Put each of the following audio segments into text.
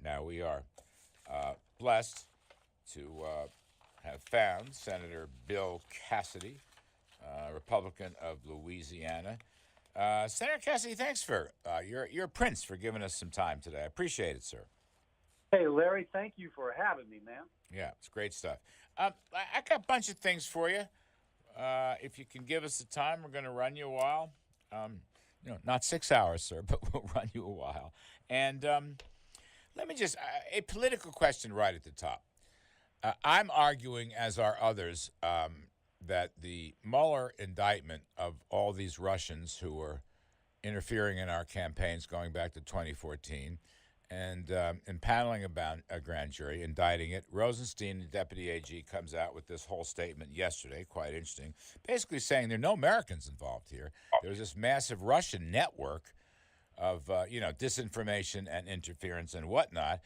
Now, we are blessed to have found Senator Bill Cassidy, Republican of Louisiana. Senator Cassidy, thanks for you're a prince for giving us some time today. I appreciate it, sir. Hey, Larry, thank you for having me, man. Yeah, it's great stuff. I got a bunch of things for you. If you can give us the time, we're going to run you a while. Not 6 hours, sir, but we'll run you a while. And let me just a political question right at the top. I'm arguing, as are others, that the Mueller indictment of all these Russians who were interfering in our campaigns going back to 2014 and impaneling about a grand jury, indicting it. Rosenstein, the deputy AG, comes out with this whole statement yesterday, quite interesting, basically saying there are no Americans involved here. There was this massive Russian network of, disinformation and interference and whatnot.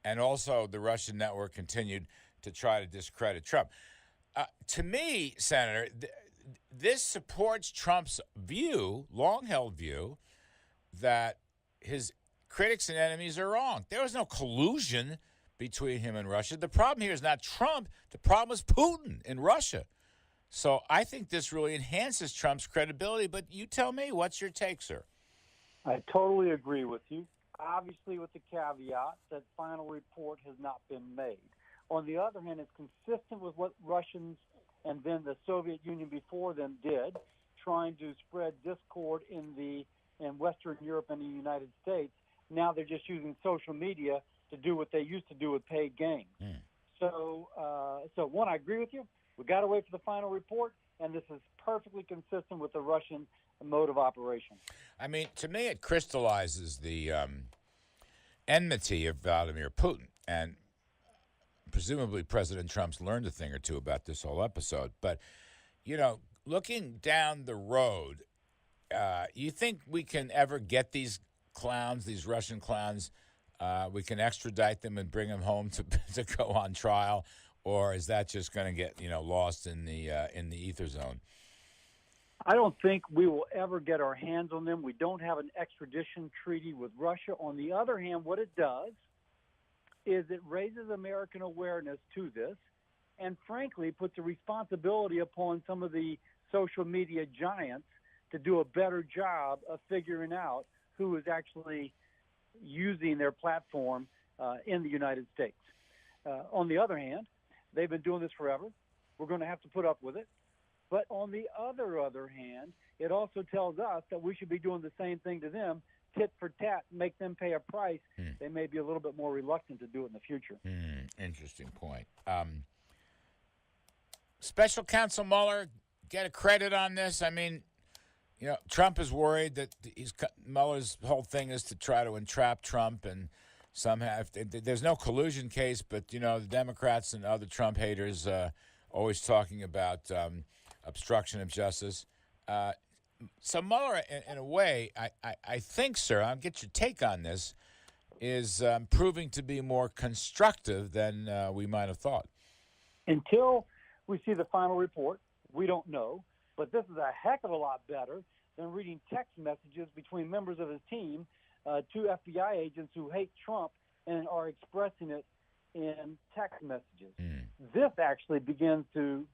And also the Russian network continued to try to discredit Trump. To me, Senator, this supports Trump's view, long-held view, that his critics and enemies are wrong. There was no collusion between him and Russia. The problem here is not Trump. The problem is Putin in Russia. So I think this really enhances Trump's credibility. But you tell me, what's your take, sir? I totally agree with you, obviously with the caveat that final report has not been made. On the other hand, it's consistent with what Russians and then the Soviet Union before them did, trying to spread discord in Western Europe and the United States. Now they're just using social media to do what they used to do with paid games. So one, I agree with you. We got to wait for the final report, and this is perfectly consistent with the Russian mode of operation. I mean, to me, it crystallizes the enmity of Vladimir Putin, and presumably President Trump's learned a thing or two about this whole episode. But, looking down the road, you think we can ever get these clowns, these Russian clowns, we can extradite them and bring them home to go on trial, or is that just going to get lost in the ether zone? I don't think we will ever get our hands on them. We don't have an extradition treaty with Russia. On the other hand, what it does is it raises American awareness to this and, frankly, puts a responsibility upon some of the social media giants to do a better job of figuring out who is actually using their platform in the United States. On the other hand, they've been doing this forever. We're going to have to put up with it. But on the other hand, it also tells us that we should be doing the same thing to them, tit for tat, make them pay a price. They may be a little bit more reluctant to do it in the future. Interesting point. Special Counsel Mueller, get a credit on this. I mean, Trump is worried that Mueller's whole thing is to try to entrap Trump, and somehow there's no collusion case, but the Democrats and other Trump haters always talking about obstruction of justice. So Mueller, in a way, I think, sir, I'll get your take on this, is proving to be more constructive than we might have thought. Until we see the final report, we don't know. But this is a heck of a lot better than reading text messages between members of his team, two FBI agents who hate Trump and are expressing it in text messages. This actually begins to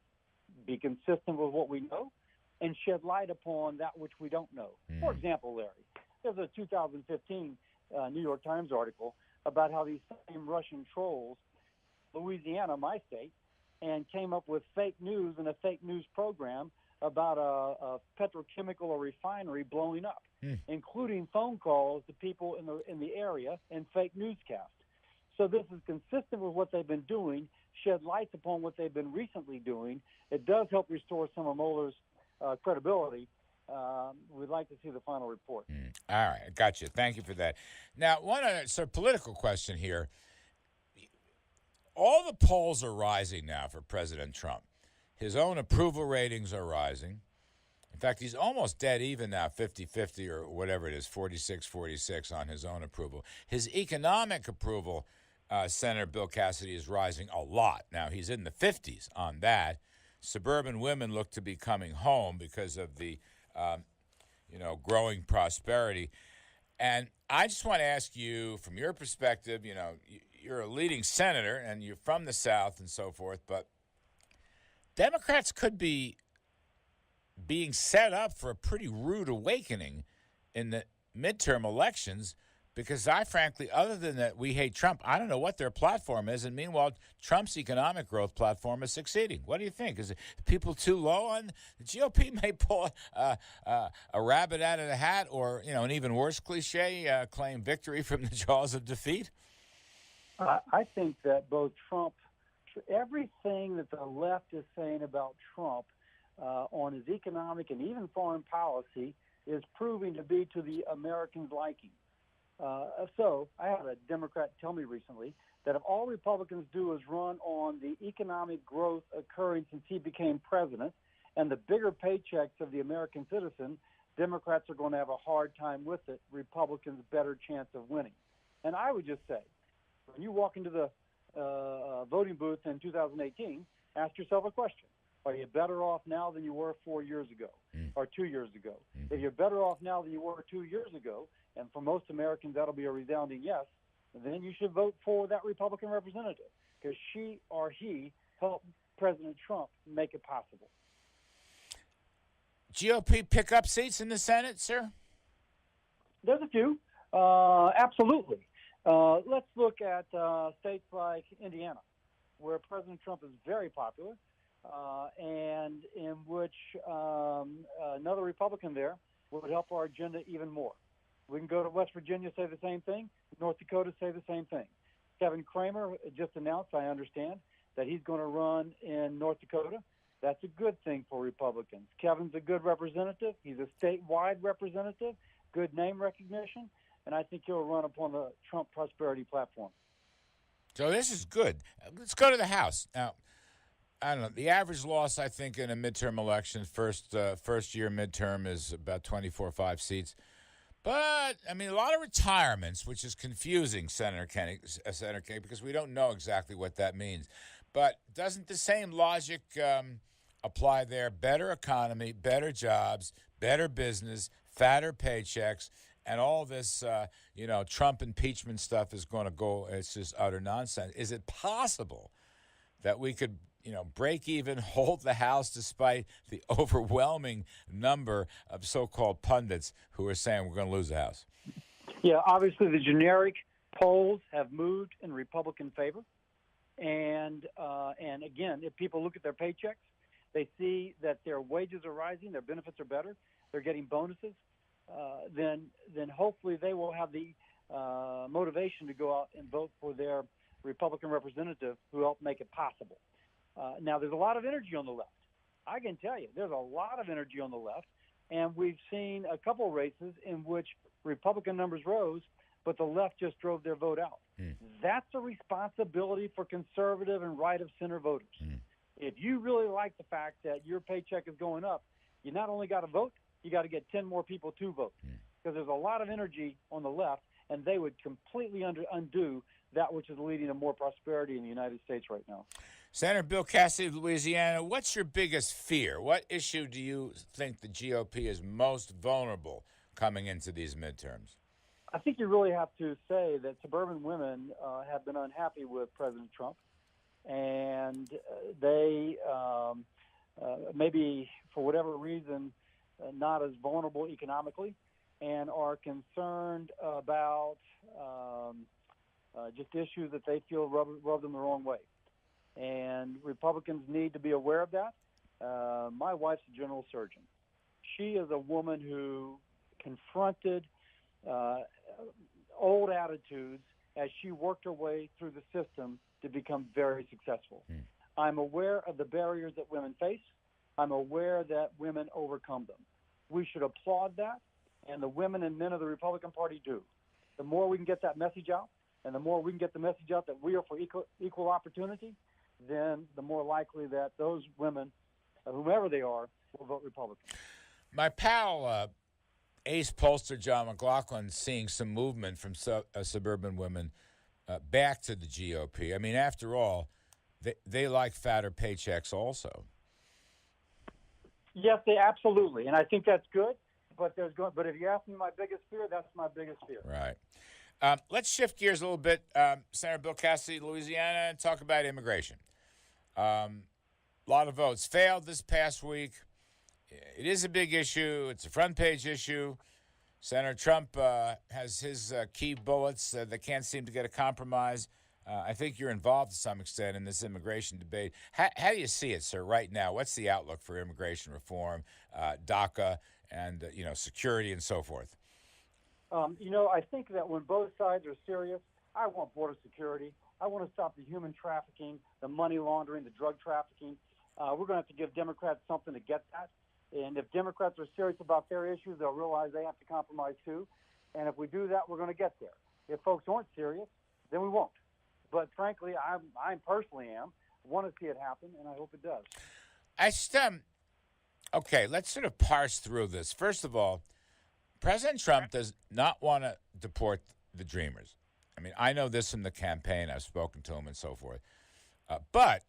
be consistent with what we know and shed light upon that which we don't know. For example, Larry, there's a 2015 New York Times article about how these same Russian trolls, Louisiana, my state, and came up with fake news in a fake news program about a petrochemical or refinery blowing up, including phone calls to people in the area and fake newscasts. So this is consistent with what they've been doing, shed lights upon what they've been recently doing. It does help restore some of Mueller's credibility. We'd like to see the final report. All right, I got you. Thank you for that. Now, one other political question here. All the polls are rising now for President Trump. His own approval ratings are rising. In fact, he's almost dead even now, 50-50 or whatever it is, 46-46 on his own approval. His economic approval, Senator Bill Cassidy, is rising a lot. Now, he's in the 50s on that. Suburban women look to be coming home because of the, growing prosperity. And I just want to ask you, from your perspective, you're a leading senator and you're from the South and so forth, but Democrats could be being set up for a pretty rude awakening in the midterm elections because I frankly, other than that we hate Trump, I don't know what their platform is. And meanwhile, Trump's economic growth platform is succeeding. What do you think? Is it people too low on the GOP may pull a rabbit out of the hat or, an even worse cliche, claim victory from the jaws of defeat? I think that both Trump, everything that the left is saying about Trump on his economic and even foreign policy is proving to be to the Americans' liking. So I had a Democrat tell me recently that if all Republicans do is run on the economic growth occurring since he became president and the bigger paychecks of the American citizen, Democrats are going to have a hard time with it. Republicans' better chance of winning. And I would just say, when you walk into the voting booth in 2018, ask yourself a question. Are you better off now than you were 4 years ago or 2 years ago? If you're better off now than you were 2 years ago, and for most Americans that'll be a resounding yes, then you should vote for that Republican representative because she or he helped President Trump make it possible. GOP pick up seats in the Senate, sir? There's a few, absolutely. Let's look at states like Indiana, where President Trump is very popular, and in which another Republican there would help our agenda even more. We can go to West Virginia, say the same thing. North Dakota, say the same thing. Kevin Cramer just announced, I understand, that he's going to run in North Dakota. That's a good thing for Republicans. Kevin's a good representative. He's a statewide representative, good name recognition, and I think he'll run upon the Trump prosperity platform. So this is good. Let's go to the House. Now, I don't know. The average loss, I think, in a midterm election, first year midterm, is about 24-5 seats. But, I mean, a lot of retirements, which is confusing, Senator Kenny, because we don't know exactly what that means. But doesn't the same logic apply there? Better economy, better jobs, better business, fatter paychecks, and all this, Trump impeachment stuff is going to go, it's just utter nonsense. Is it possible that we could break even, hold the House despite the overwhelming number of so-called pundits who are saying we're going to lose the House? Yeah, obviously the generic polls have moved in Republican favor. And again, if people look at their paychecks, they see that their wages are rising, their benefits are better, they're getting bonuses, then hopefully they will have the motivation to go out and vote for their Republican representative who helped make it possible. Now, there's a lot of energy on the left. I can tell you, there's a lot of energy on the left, and we've seen a couple races in which Republican numbers rose, but the left just drove their vote out. That's a responsibility for conservative and right-of-center voters. If you really like the fact that your paycheck is going up, you not only got to vote, you got to get 10 more people to vote because there's a lot of energy on the left, and they would completely undo that which is leading to more prosperity in the United States right now. Senator Bill Cassidy of Louisiana, what's your biggest fear? What issue do you think the GOP is most vulnerable coming into these midterms? I think you really have to say that suburban women have been unhappy with President Trump, and they maybe for whatever reason not as vulnerable economically and are concerned about just issues that they feel rub them the wrong way. And Republicans need to be aware of that. My wife's a general surgeon. She is a woman who confronted old attitudes as she worked her way through the system to become very successful. I'm aware of the barriers that women face. I'm aware that women overcome them. We should applaud that, and the women and men of the Republican Party do. The more we can get that message out, and the more we can get the message out that we are for equal opportunity, then the more likely that those women, whomever they are, will vote Republican. My pal, ace pollster John McLaughlin, seeing some movement from suburban women back to the GOP. I mean, after all, they like fatter paychecks also. Yes, they absolutely, and I think that's good. But if you ask me my biggest fear, that's my biggest fear. Right. Let's shift gears a little bit, Senator Bill Cassidy, Louisiana, and talk about immigration. A lot of votes failed this past week. It is a big issue. It's a front page issue. Senator Trump has his key bullets that can't seem to get a compromise. I think you're involved to some extent in this immigration debate. How do you see it, sir, right now? What's the outlook for immigration reform, DACA, and security and so forth? I think that when both sides are serious, I want border security. I want to stop the human trafficking, the money laundering, the drug trafficking. We're going to have to give Democrats something to get that. And if Democrats are serious about their issues, they'll realize they have to compromise too. And if we do that, we're going to get there. If folks aren't serious, then we won't. But frankly, I personally want to see it happen, and I hope it does. Okay, let's sort of parse through this. First of all, President Trump does not want to deport the Dreamers. I mean, I know this from the campaign. I've spoken to him and so forth. But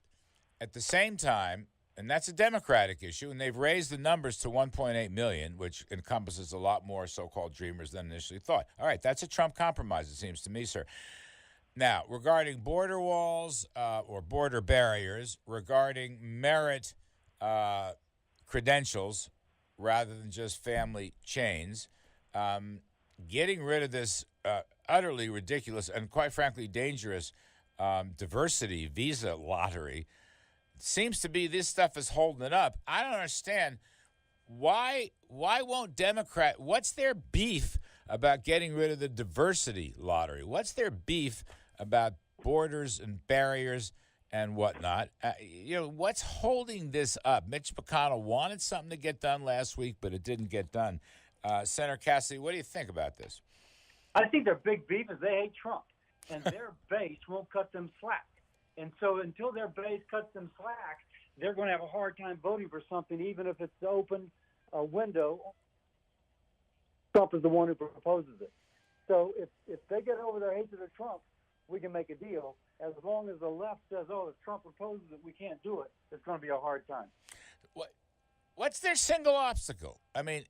at the same time, and that's a Democratic issue, and they've raised the numbers to 1.8 million, which encompasses a lot more so-called Dreamers than initially thought. All right, that's a Trump compromise, it seems to me, sir. Now, regarding border walls or border barriers, regarding merit credentials rather than just family chains, getting rid of this utterly ridiculous and quite frankly dangerous diversity visa lottery, seems to be this stuff is holding it up. I don't understand why won't Democrat, what's their beef about getting rid of the diversity lottery? What's their beef about borders and barriers and whatnot? What's holding this up? Mitch McConnell wanted something to get done last week, but it didn't get done. Senator Cassidy, what do you think about this? I think their big beef is they hate Trump, and their base won't cut them slack. And so until their base cuts them slack, they're going to have a hard time voting for something, even if it's open a window. Trump is the one who proposes it. So if they get over their hatred of Trump, we can make a deal. As long as the left says, if Trump proposes it, we can't do it, it's going to be a hard time. What's their single obstacle? I mean,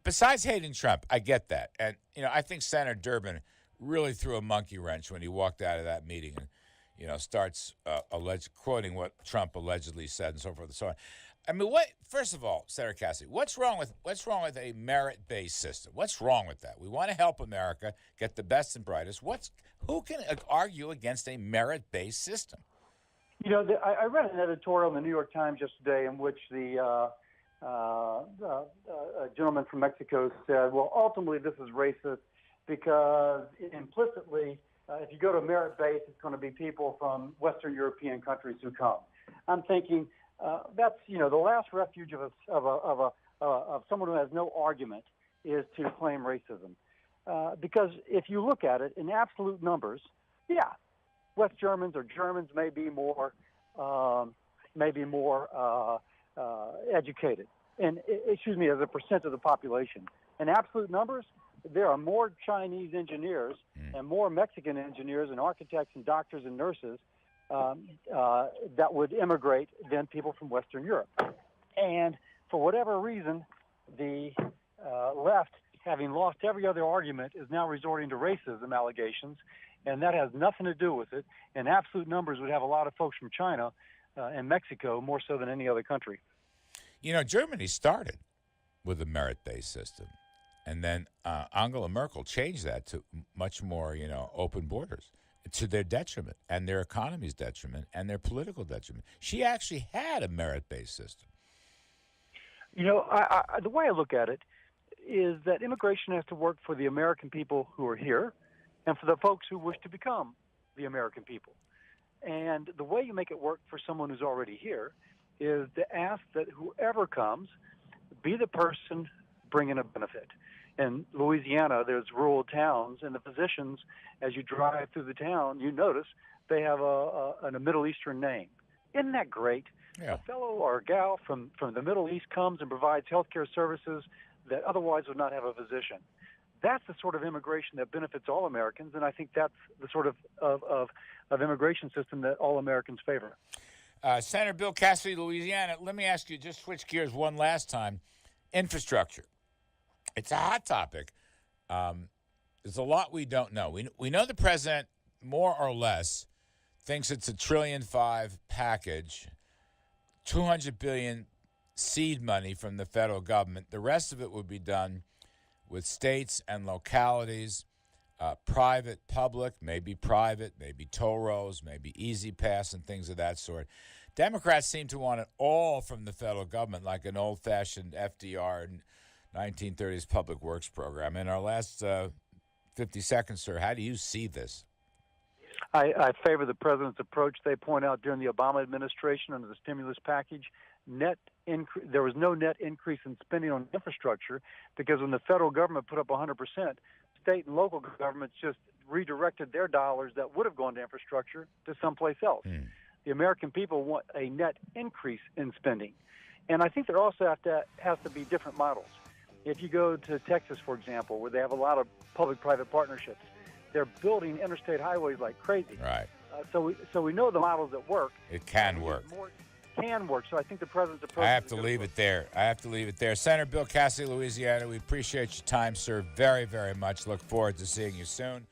besides hating Trump, I get that. And, I think Senator Durbin really threw a monkey wrench when he walked out of that meeting and, starts quoting what Trump allegedly said and so forth and so on. I mean, first of all, Senator Cassidy, what's wrong with a merit-based system? What's wrong with that? We want to help America get the best and brightest. Who can argue against a merit-based system? I read an editorial in the New York Times yesterday in which the gentleman from Mexico said, well, ultimately this is racist because implicitly, if you go to merit base, it's going to be people from Western European countries who come. I'm thinking that's the last refuge of someone who has no argument is to claim racism, because if you look at it in absolute numbers, West Germans or Germans may be more educated, and as a percent of the population. In absolute numbers, there are more Chinese engineers and more Mexican engineers and architects and doctors and nurses that would immigrate than people from Western Europe. And for whatever reason, the left, having lost every other argument, is now resorting to racism allegations, and that has nothing to do with it. And absolute numbers would have a lot of folks from China and Mexico, more so than any other country. Germany started with a merit-based system. And then Angela Merkel changed that to much more, open borders, to their detriment and their economy's detriment and their political detriment. She actually had a merit-based system. The way I look at it is that immigration has to work for the American people who are here and for the folks who wish to become the American people. And the way you make it work for someone who's already here is to ask that whoever comes be the person bringing a benefit. In Louisiana, there's rural towns, and the physicians, as you drive through the town, you notice they have a Middle Eastern name. Isn't that great? Yeah. A fellow or a gal from the Middle East comes and provides health care services that otherwise would not have a physician. That's the sort of immigration that benefits all Americans, and I think that's the sort of immigration system that all Americans favor. Senator Bill Cassidy, Louisiana, let me ask you, just switch gears one last time. Infrastructure. It's a hot topic. There's a lot we don't know. We know the president, more or less, thinks it's a $1.5 trillion package, $200 billion seed money from the federal government. The rest of it would be done with states and localities, private, public, maybe private, maybe toll roads, maybe Easy Pass and things of that sort. Democrats seem to want it all from the federal government, like an old-fashioned FDR 1930s public works program. In our last 50 seconds, sir, how do you see this? I favor the president's approach. They point out during the Obama administration under the stimulus package, there was no net increase in spending on infrastructure because when the federal government put up 100%, state and local governments just redirected their dollars that would have gone to infrastructure to someplace else. The American people want a net increase in spending. And I think there also has to be different models. If you go to Texas, for example, where they have a lot of public-private partnerships, they're building interstate highways like crazy. Right. So we know the models that work. It can work. Can work. So I think the president's approach. I have to leave it there. Senator Bill Cassidy, Louisiana, we appreciate your time, sir, very, very much. Look forward to seeing you soon.